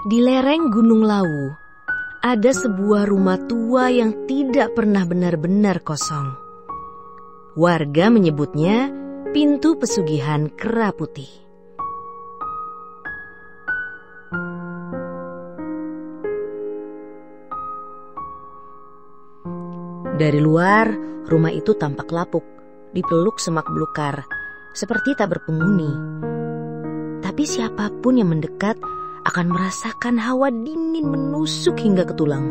Di lereng Gunung Lawu, ada sebuah rumah tua yang tidak pernah benar-benar kosong. Warga menyebutnya Pintu Pesugihan Kera Putih. Dari luar, rumah itu tampak lapuk, dipeluk semak belukar, seperti tak berpenghuni. Tapi siapapun yang mendekat akan merasakan hawa dingin menusuk hingga ke tulang.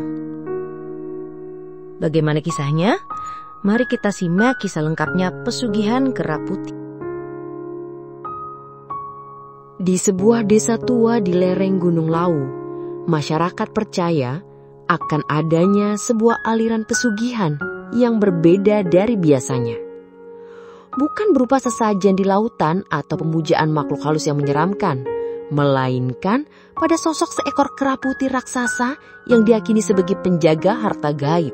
Bagaimana kisahnya? Mari kita simak kisah lengkapnya Pesugihan Kera Putih. Di sebuah desa tua di lereng Gunung Lawu, masyarakat percaya akan adanya sebuah aliran pesugihan yang berbeda dari biasanya. Bukan berupa sesajen di lautan atau pemujaan makhluk halus yang menyeramkan, melainkan pada sosok seekor kera putih raksasa yang diyakini sebagai penjaga harta gaib.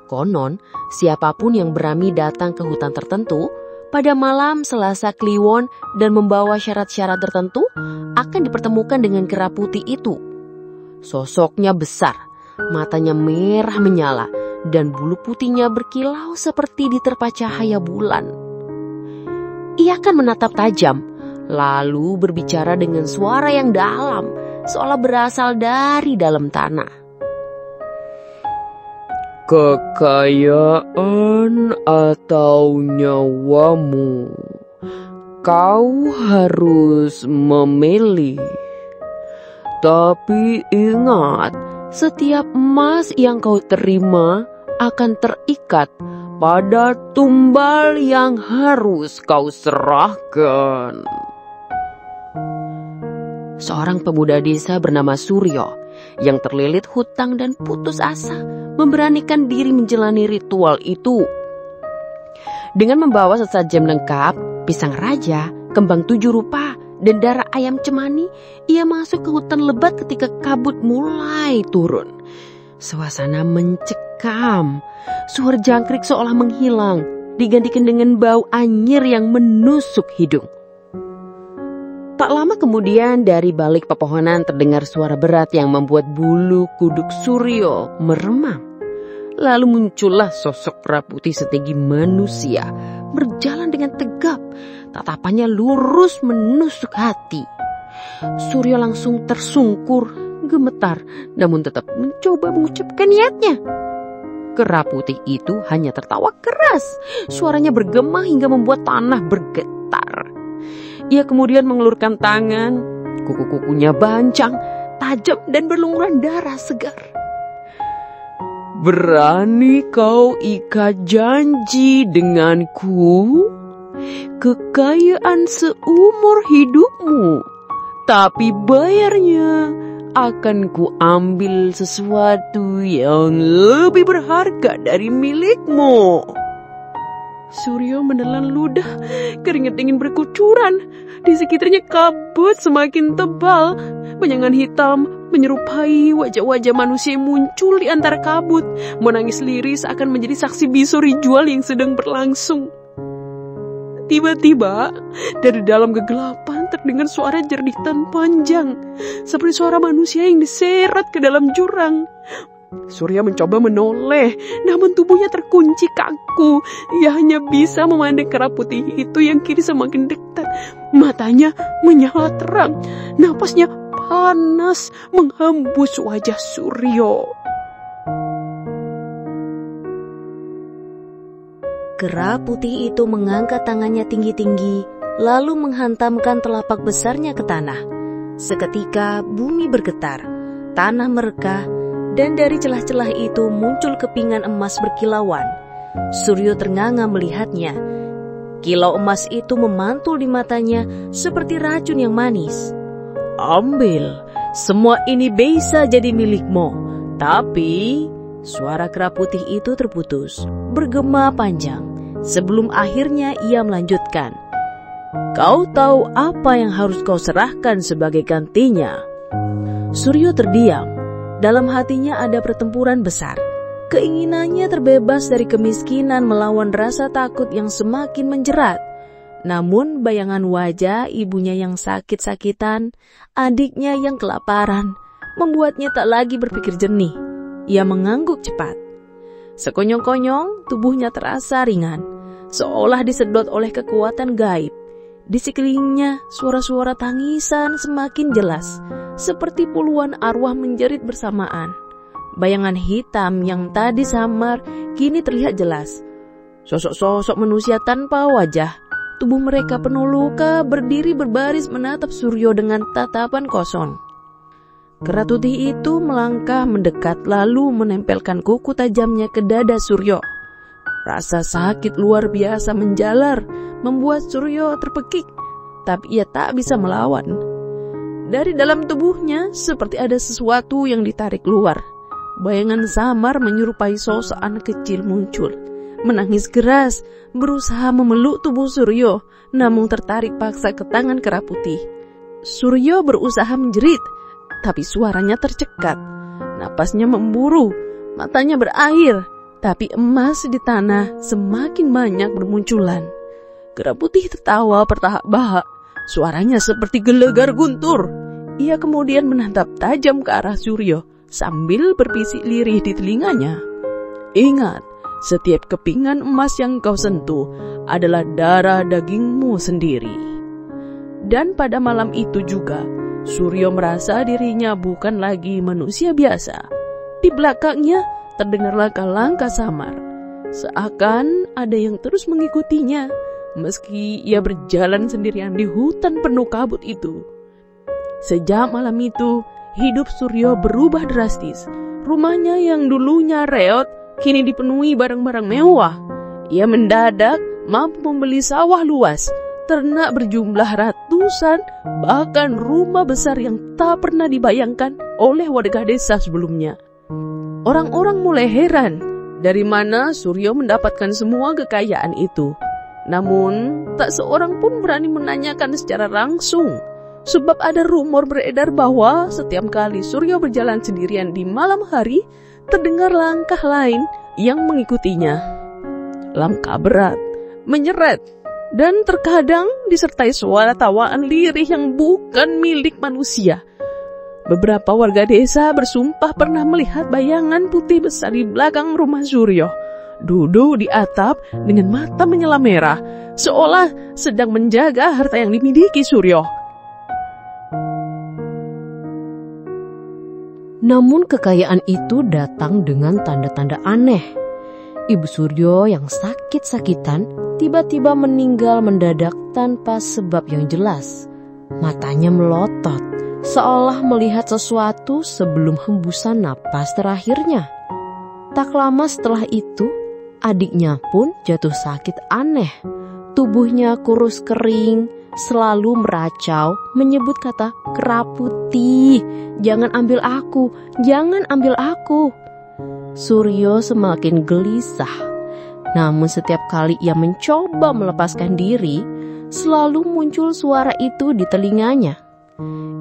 Konon, siapapun yang berani datang ke hutan tertentu pada malam Selasa Kliwon dan membawa syarat-syarat tertentu akan dipertemukan dengan kera putih itu. Sosoknya besar, matanya merah menyala, dan bulu putihnya berkilau seperti diterpa cahaya bulan. Ia akan menatap tajam, lalu berbicara dengan suara yang dalam, seolah berasal dari dalam tanah. Kekayaan atau nyawamu, kau harus memilih. Tapi ingat, setiap emas yang kau terima akan terikat pada tumbal yang harus kau serahkan. Seorang pemuda desa bernama Suryo yang terlilit hutang dan putus asa memberanikan diri menjalani ritual itu. Dengan membawa sesajen lengkap, pisang raja, kembang 7 rupa, dan darah ayam cemani, ia masuk ke hutan lebat ketika kabut mulai turun. Suasana mencekam, suara jangkrik seolah menghilang, digantikan dengan bau anyir yang menusuk hidung. Tak lama kemudian dari balik pepohonan terdengar suara berat yang membuat bulu kuduk Suryo meremang. Lalu muncullah sosok kera putih setinggi manusia, berjalan dengan tegap, tatapannya lurus menusuk hati. Suryo langsung tersungkur, gemetar, namun tetap mencoba mengucapkan niatnya. Kera putih itu hanya tertawa keras, suaranya bergema hingga membuat tanah bergetar. Ia kemudian mengelurkan tangan, kuku-kukunya bancang, tajam dan berlumuran darah segar. Berani kau ikat janji denganku? Kekayaan seumur hidupmu, tapi bayarnya akan kuambil sesuatu yang lebih berharga dari milikmu. Suryo menelan ludah, keringat dingin berkucuran. Di sekitarnya kabut semakin tebal. Bayangan hitam menyerupai wajah-wajah manusia yang muncul di antara kabut, menangis lirih seakan menjadi saksi bisu ritual yang sedang berlangsung. Tiba-tiba, dari dalam kegelapan terdengar suara jerditan panjang, seperti suara manusia yang diseret ke dalam jurang. Surya mencoba menoleh, namun tubuhnya terkunci kaku. Ia hanya bisa memandang kera putih itu yang kini semakin dekat. Matanya menyala terang, napasnya panas menghembus wajah Suryo. Kera putih itu mengangkat tangannya tinggi-tinggi, lalu menghantamkan telapak besarnya ke tanah. Seketika bumi bergetar, tanah merekah, dan dari celah-celah itu muncul kepingan emas berkilauan. Suryo ternganga melihatnya. Kilau emas itu memantul di matanya seperti racun yang manis. Ambil, semua ini bisa jadi milikmu. Tapi suara kera putih itu terputus, bergema panjang. Sebelum akhirnya ia melanjutkan. Kau tahu apa yang harus kau serahkan sebagai gantinya? Suryo terdiam. Dalam hatinya ada pertempuran besar. Keinginannya terbebas dari kemiskinan melawan rasa takut yang semakin menjerat. Namun bayangan wajah ibunya yang sakit-sakitan, adiknya yang kelaparan, membuatnya tak lagi berpikir jernih. Ia mengangguk cepat. Sekonyong-konyong tubuhnya terasa ringan, seolah disedot oleh kekuatan gaib. Di sekelilingnya suara-suara tangisan semakin jelas, seperti puluhan arwah menjerit bersamaan. Bayangan hitam yang tadi samar kini terlihat jelas. Sosok-sosok manusia tanpa wajah, tubuh mereka penuh luka, berdiri berbaris menatap Suryo dengan tatapan kosong. Kera putih itu melangkah mendekat lalu menempelkan kuku tajamnya ke dada Suryo. Rasa sakit luar biasa menjalar, membuat Suryo terpekik, tapi ia tak bisa melawan. Dari dalam tubuhnya seperti ada sesuatu yang ditarik keluar. Bayangan samar menyerupai sosok anak kecil muncul. Menangis keras, berusaha memeluk tubuh Suryo, namun tertarik paksa ke tangan kera putih. Suryo berusaha menjerit, tapi suaranya tercekat. Napasnya memburu, matanya berair, tapi emas di tanah semakin banyak bermunculan. Kera putih tertawa bertahak-bahak, suaranya seperti gelegar guntur. Ia kemudian menatap tajam ke arah Suryo sambil berbisik lirih di telinganya. Ingat, setiap kepingan emas yang kau sentuh adalah darah dagingmu sendiri. Dan pada malam itu juga, Suryo merasa dirinya bukan lagi manusia biasa. Di belakangnya terdengar langkah-langkah samar. Seakan ada yang terus mengikutinya, meski ia berjalan sendirian di hutan penuh kabut itu. Sejak malam itu, hidup Suryo berubah drastis. Rumahnya yang dulunya reot kini dipenuhi barang-barang mewah. Ia mendadak mampu membeli sawah luas, ternak berjumlah ratusan, bahkan rumah besar yang tak pernah dibayangkan oleh warga desa sebelumnya. Orang-orang mulai heran dari mana Suryo mendapatkan semua kekayaan itu. Namun, tak seorang pun berani menanyakan secara langsung. Sebab ada rumor beredar bahwa setiap kali Suryo berjalan sendirian di malam hari, terdengar langkah lain yang mengikutinya. Langkah berat, menyeret, dan terkadang disertai suara tawaan lirih yang bukan milik manusia. Beberapa warga desa bersumpah pernah melihat bayangan putih besar di belakang rumah Suryo, duduk di atap dengan mata menyala merah, seolah sedang menjaga harta yang dimiliki Suryo. Namun kekayaan itu datang dengan tanda-tanda aneh. Ibu Suryo yang sakit-sakitan tiba-tiba meninggal mendadak tanpa sebab yang jelas. Matanya melotot, seolah melihat sesuatu sebelum hembusan napas terakhirnya. Tak lama setelah itu, adiknya pun jatuh sakit aneh. Tubuhnya kurus kering, selalu meracau, menyebut kata kera putih. Jangan ambil aku, jangan ambil aku. Suryo semakin gelisah. Namun setiap kali ia mencoba melepaskan diri, selalu muncul suara itu di telinganya.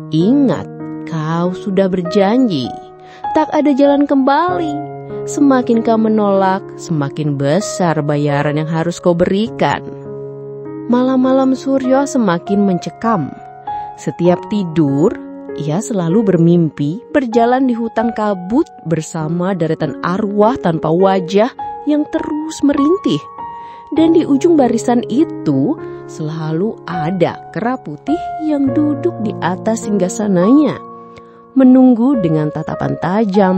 Ingat, kau sudah berjanji, tak ada jalan kembali. Semakin kau menolak, semakin besar bayaran yang harus kau berikan. Malam-malam Suryo semakin mencekam. Setiap tidur, ia selalu bermimpi berjalan di hutan kabut bersama deretan arwah tanpa wajah yang terus merintih. Dan di ujung barisan itu selalu ada kera putih yang duduk di atas singgasananya, menunggu dengan tatapan tajam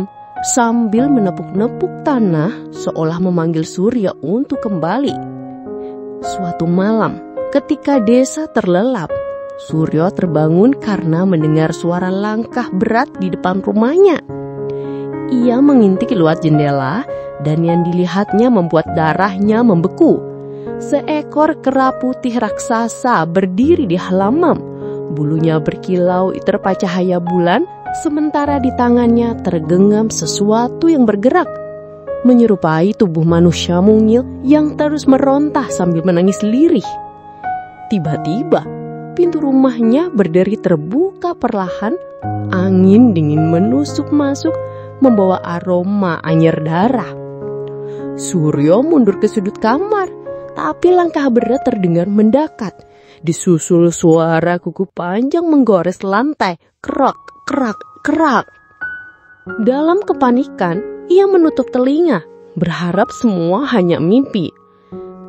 sambil menepuk-nepuk tanah seolah memanggil Suryo untuk kembali. Suatu malam, ketika desa terlelap, Suryo terbangun karena mendengar suara langkah berat di depan rumahnya. Ia mengintip lewat jendela dan yang dilihatnya membuat darahnya membeku. Seekor kera putih raksasa berdiri di halaman. Bulunya berkilau terpa cahaya bulan, sementara di tangannya tergenggam sesuatu yang bergerak, menyerupai tubuh manusia mungil yang terus merontah sambil menangis lirih. Tiba-tiba, pintu rumahnya berderi terbuka perlahan. Angin dingin menusuk masuk, membawa aroma anyir darah. Suryo mundur ke sudut kamar, tapi langkah berat terdengar mendekat. Disusul suara kuku panjang menggores lantai, kerak, kerak, kerak. Dalam kepanikan, ia menutup telinga, berharap semua hanya mimpi.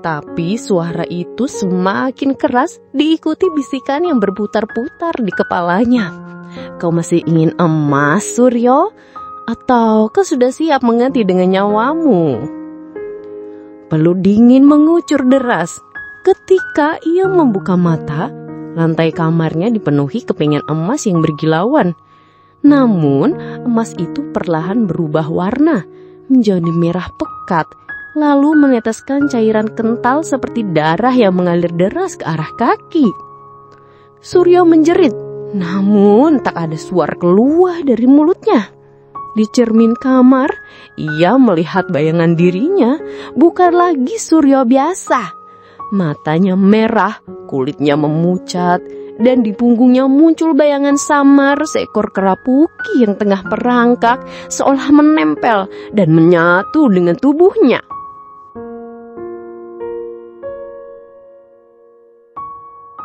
Tapi suara itu semakin keras, diikuti bisikan yang berputar-putar di kepalanya. Kau masih ingin emas, Suryo? Atau kau sudah siap mengganti dengan nyawamu? Peluh dingin mengucur deras. Ketika ia membuka mata, lantai kamarnya dipenuhi kepingan emas yang berkilauan. Namun, emas itu perlahan berubah warna, menjadi merah pekat, lalu meneteskan cairan kental seperti darah yang mengalir deras ke arah kaki. Suryo menjerit, namun tak ada suara keluar dari mulutnya. Di cermin kamar, ia melihat bayangan dirinya, bukan lagi Suryo biasa. Matanya merah, kulitnya memucat, dan di punggungnya muncul bayangan samar seekor kerapuki yang tengah merangkak seolah menempel dan menyatu dengan tubuhnya.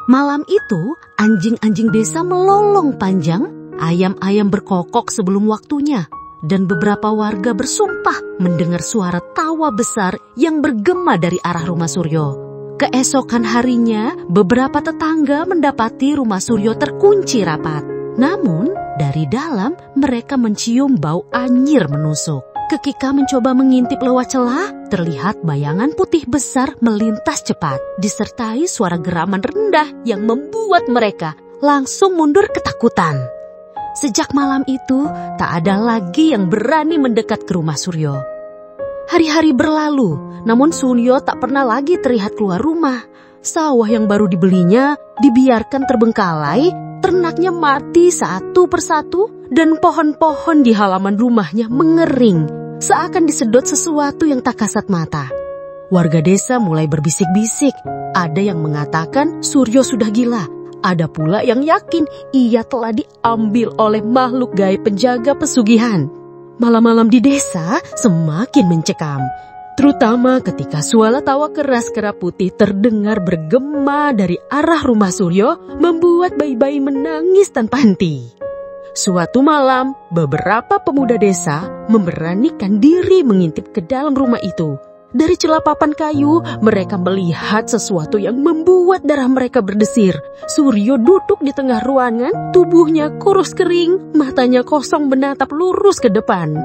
Malam itu, anjing-anjing desa melolong panjang, ayam-ayam berkokok sebelum waktunya, dan beberapa warga bersumpah mendengar suara tawa besar yang bergema dari arah rumah Suryo. Keesokan harinya, beberapa tetangga mendapati rumah Suryo terkunci rapat. Namun, dari dalam mereka mencium bau anyir menusuk. Ketika mencoba mengintip lewat celah, terlihat bayangan putih besar melintas cepat, disertai suara geraman rendah yang membuat mereka langsung mundur ketakutan. Sejak malam itu, tak ada lagi yang berani mendekat ke rumah Suryo. Hari-hari berlalu, namun Suryo tak pernah lagi terlihat keluar rumah. Sawah yang baru dibelinya dibiarkan terbengkalai, ternaknya mati satu persatu, dan pohon-pohon di halaman rumahnya mengering, seakan disedot sesuatu yang tak kasat mata. Warga desa mulai berbisik-bisik, ada yang mengatakan Suryo sudah gila, ada pula yang yakin ia telah diambil oleh makhluk gaib penjaga pesugihan. Malam-malam di desa semakin mencekam, terutama ketika suara tawa keras kera putih terdengar bergema dari arah rumah Suryo, membuat bayi-bayi menangis tanpa henti. Suatu malam, beberapa pemuda desa memberanikan diri mengintip ke dalam rumah itu. Dari celah papan kayu, mereka melihat sesuatu yang membuat darah mereka berdesir. Suryo duduk di tengah ruangan, tubuhnya kurus kering, matanya kosong menatap lurus ke depan.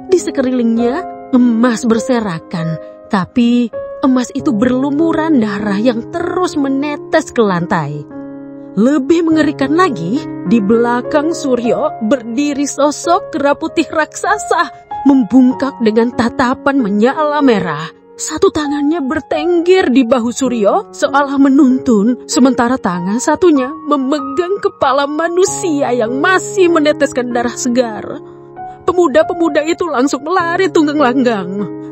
Di sekelilingnya, emas berserakan, tapi emas itu berlumuran darah yang terus menetes ke lantai. Lebih mengerikan lagi, di belakang Suryo berdiri sosok kera putih raksasa, membungkak dengan tatapan menyala merah. Satu tangannya bertengger di bahu Suryo seolah menuntun, sementara tangan satunya memegang kepala manusia yang masih meneteskan darah segar. Pemuda-pemuda itu langsung lari tunggang langgang.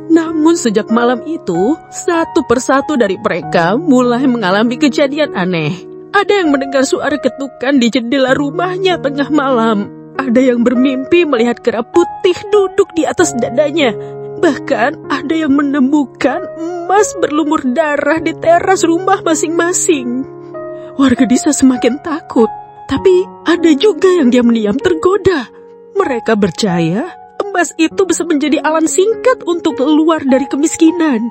Namun sejak malam itu, satu persatu dari mereka mulai mengalami kejadian aneh. Ada yang mendengar suara ketukan di jendela rumahnya tengah malam. Ada yang bermimpi melihat kera putih duduk di atas dadanya. Bahkan ada yang menemukan emas berlumur darah di teras rumah masing-masing. Warga desa semakin takut, tapi ada juga yang diam-diam tergoda. Mereka percaya emas itu bisa menjadi alan singkat untuk keluar dari kemiskinan.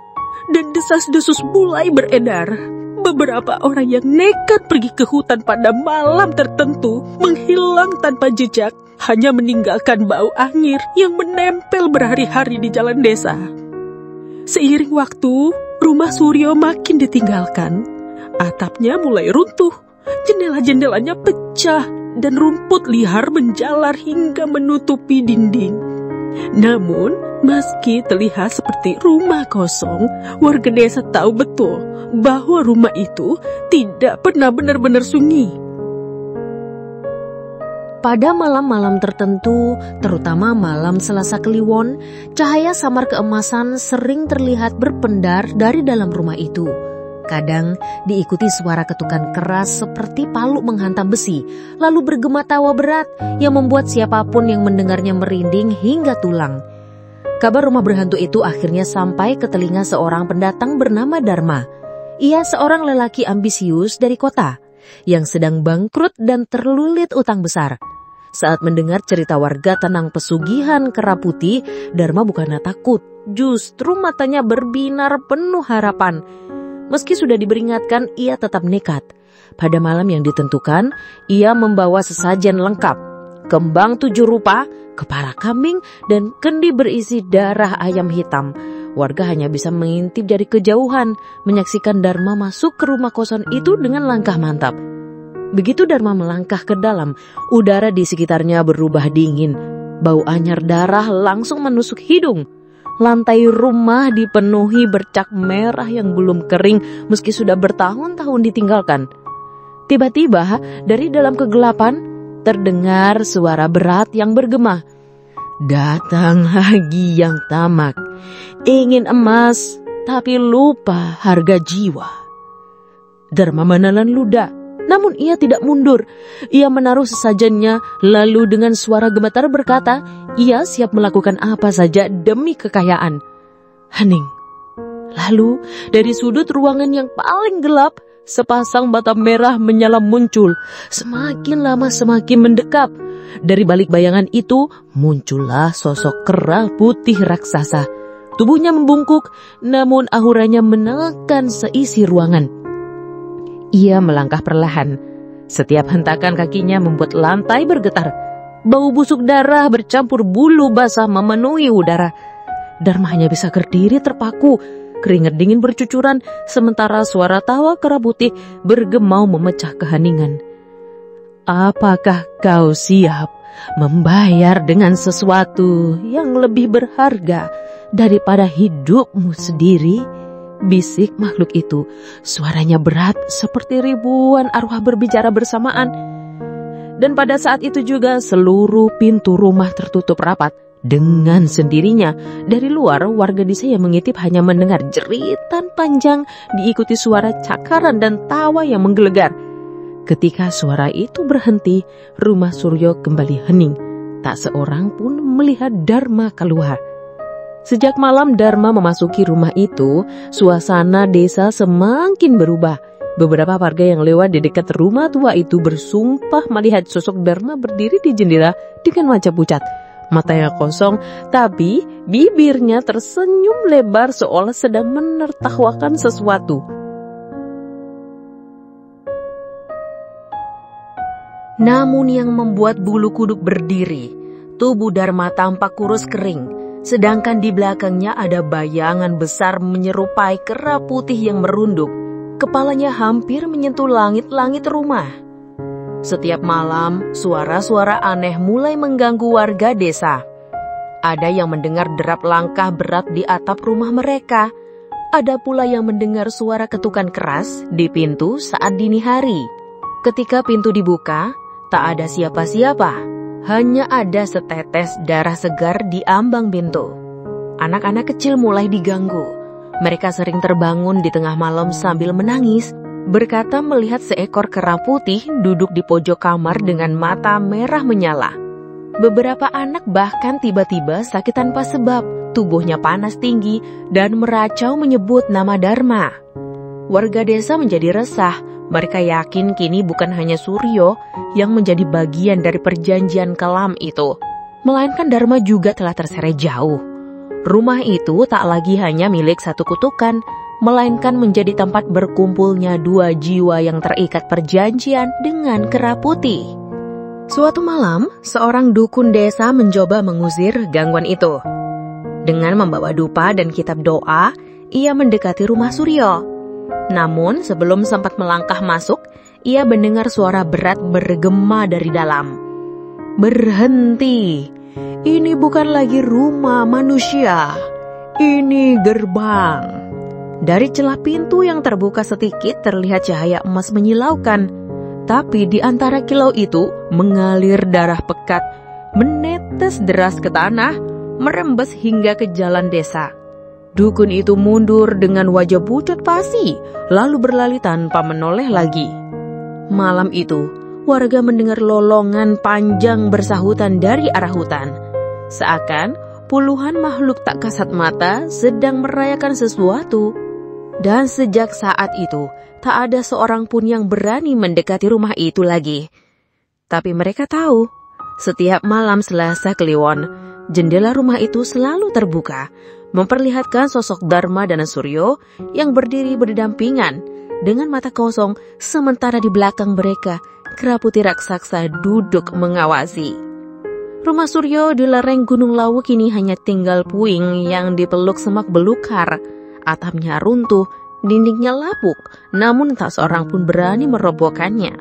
Dan desas-desus mulai beredar. Beberapa orang yang nekat pergi ke hutan pada malam tertentu menghilang tanpa jejak, hanya meninggalkan bau anyir yang menempel berhari-hari di jalan desa. Seiring waktu, rumah Suryo makin ditinggalkan. Atapnya mulai runtuh, jendela-jendelanya pecah, dan rumput liar menjalar hingga menutupi dinding. Namun, meski terlihat seperti rumah kosong, warga desa tahu betul bahwa rumah itu tidak pernah benar-benar sunyi. Pada malam-malam tertentu, terutama malam Selasa Kliwon, cahaya samar keemasan sering terlihat berpendar dari dalam rumah itu. Kadang diikuti suara ketukan keras seperti palu menghantam besi, lalu bergema tawa berat yang membuat siapapun yang mendengarnya merinding hingga tulang. Kabar rumah berhantu itu akhirnya sampai ke telinga seorang pendatang bernama Dharma. Ia seorang lelaki ambisius dari kota yang sedang bangkrut dan terlilit utang besar. Saat mendengar cerita warga tentang pesugihan kera putih, Dharma bukannya takut, justru matanya berbinar penuh harapan. Meski sudah diperingatkan, ia tetap nekat. Pada malam yang ditentukan, ia membawa sesajen lengkap, kembang 7 rupa, kepala kambing, dan kendi berisi darah ayam hitam. Warga hanya bisa mengintip dari kejauhan, menyaksikan Dharma masuk ke rumah kosong itu dengan langkah mantap. Begitu Dharma melangkah ke dalam, udara di sekitarnya berubah dingin. Bau anyar darah langsung menusuk hidung. Lantai rumah dipenuhi bercak merah yang belum kering meski sudah bertahun-tahun ditinggalkan. Tiba-tiba dari dalam kegelapan terdengar suara berat yang bergema. Datang lagi yang tamak, ingin emas tapi lupa harga jiwa. Dharma menelan ludah, namun ia tidak mundur. Ia menaruh sesajennya, lalu dengan suara gemetar berkata, ia siap melakukan apa saja demi kekayaan. Hening. Lalu dari sudut ruangan yang paling gelap, sepasang mata merah menyala muncul. Semakin lama semakin mendekap. Dari balik bayangan itu muncullah sosok kera putih raksasa. Tubuhnya membungkuk, namun auranya menekan seisi ruangan. Ia melangkah perlahan. Setiap hentakan kakinya membuat lantai bergetar. Bau busuk darah bercampur bulu basah memenuhi udara. Dharma hanya bisa berdiri terpaku. Keringat dingin bercucuran, sementara suara tawa kera putih bergemau memecah keheningan. Apakah kau siap membayar dengan sesuatu yang lebih berharga daripada hidupmu sendiri? Bisik makhluk itu. Suaranya berat seperti ribuan arwah berbicara bersamaan. Dan pada saat itu juga seluruh pintu rumah tertutup rapat. Dengan sendirinya, dari luar warga desa yang mengintip hanya mendengar jeritan panjang diikuti suara cakaran dan tawa yang menggelegar. Ketika suara itu berhenti, rumah Suryo kembali hening. Tak seorang pun melihat Dharma keluar. Sejak malam Dharma memasuki rumah itu, suasana desa semakin berubah. Beberapa warga yang lewat di dekat rumah tua itu bersumpah melihat sosok Dharma berdiri di jendela dengan wajah pucat. Matanya kosong, tapi bibirnya tersenyum lebar seolah sedang menertawakan sesuatu. Namun yang membuat bulu kuduk berdiri, tubuh Dharma tampak kurus kering, sedangkan di belakangnya ada bayangan besar menyerupai kera putih yang merunduk. Kepalanya hampir menyentuh langit-langit rumah. Setiap malam, suara-suara aneh mulai mengganggu warga desa. Ada yang mendengar derap langkah berat di atap rumah mereka. Ada pula yang mendengar suara ketukan keras di pintu saat dini hari. Ketika pintu dibuka, tak ada siapa-siapa. Hanya ada setetes darah segar di ambang pintu. Anak-anak kecil mulai diganggu. Mereka sering terbangun di tengah malam sambil menangis, berkata melihat seekor kera putih duduk di pojok kamar dengan mata merah menyala. Beberapa anak bahkan tiba-tiba sakit tanpa sebab, tubuhnya panas tinggi dan meracau menyebut nama Dharma. Warga desa menjadi resah. Mereka yakin kini bukan hanya Suryo yang menjadi bagian dari perjanjian kelam itu, melainkan Dharma juga telah terseret jauh. Rumah itu tak lagi hanya milik satu kutukan, melainkan menjadi tempat berkumpulnya 2 jiwa yang terikat perjanjian dengan kera putih. Suatu malam, seorang dukun desa mencoba mengusir gangguan itu. Dengan membawa dupa dan kitab doa, ia mendekati rumah Suryo. Namun sebelum sempat melangkah masuk, ia mendengar suara berat bergema dari dalam. Berhenti, ini bukan lagi rumah manusia, ini gerbang. Dari celah pintu yang terbuka sedikit terlihat cahaya emas menyilaukan. Tapi di antara kilau itu mengalir darah pekat, menetes deras ke tanah, merembes hingga ke jalan desa. Dukun itu mundur dengan wajah pucat pasi, lalu berlari tanpa menoleh lagi. Malam itu, warga mendengar lolongan panjang bersahutan dari arah hutan. Seakan puluhan makhluk tak kasat mata sedang merayakan sesuatu. Dan sejak saat itu, tak ada seorang pun yang berani mendekati rumah itu lagi. Tapi mereka tahu, setiap malam Selasa Kliwon, jendela rumah itu selalu terbuka, memperlihatkan sosok Dharma dan Suryo yang berdiri berdampingan dengan mata kosong, sementara di belakang mereka keraputi raksasa duduk mengawasi. Rumah Suryo di lereng Gunung Lawu kini hanya tinggal puing yang dipeluk semak belukar. Atapnya runtuh, dindingnya lapuk, namun tak seorang pun berani merobohkannya.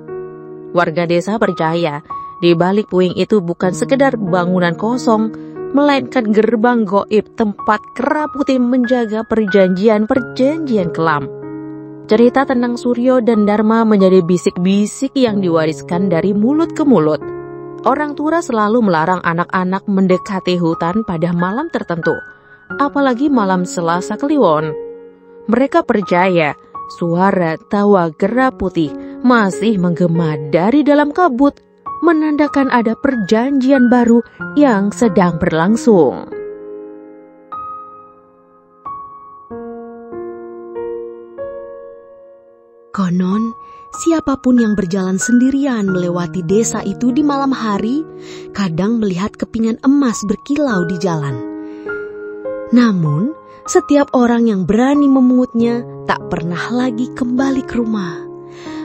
Warga desa percaya, di balik puing itu bukan sekedar bangunan kosong, melainkan gerbang goib tempat kera putih menjaga perjanjian-perjanjian kelam. Cerita tentang Suryo dan Dharma menjadi bisik-bisik yang diwariskan dari mulut ke mulut. Orang tua selalu melarang anak-anak mendekati hutan pada malam tertentu, apalagi malam Selasa Kliwon. Mereka percaya suara tawa kera putih masih menggema dari dalam kabut, menandakan ada perjanjian baru yang sedang berlangsung. Konon, siapapun yang berjalan sendirian melewati desa itu di malam hari, kadang melihat kepingan emas berkilau di jalan. Namun, setiap orang yang berani memungutnya tak pernah lagi kembali ke rumah.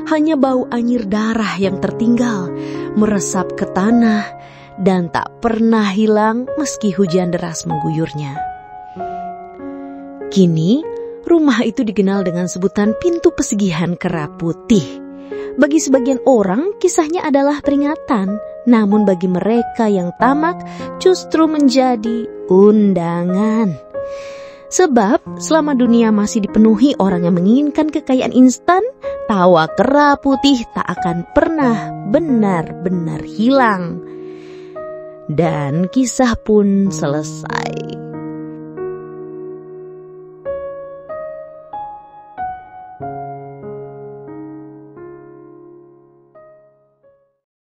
Hanya bau anyir darah yang tertinggal, meresap ke tanah, dan tak pernah hilang meski hujan deras mengguyurnya. Kini, rumah itu dikenal dengan sebutan pintu pesugihan kera putih. Bagi sebagian orang, kisahnya adalah peringatan, namun bagi mereka yang tamak justru menjadi undangan. Sebab selama dunia masih dipenuhi orang yang menginginkan kekayaan instan, tawa kera putih tak akan pernah benar-benar hilang. Dan kisah pun selesai.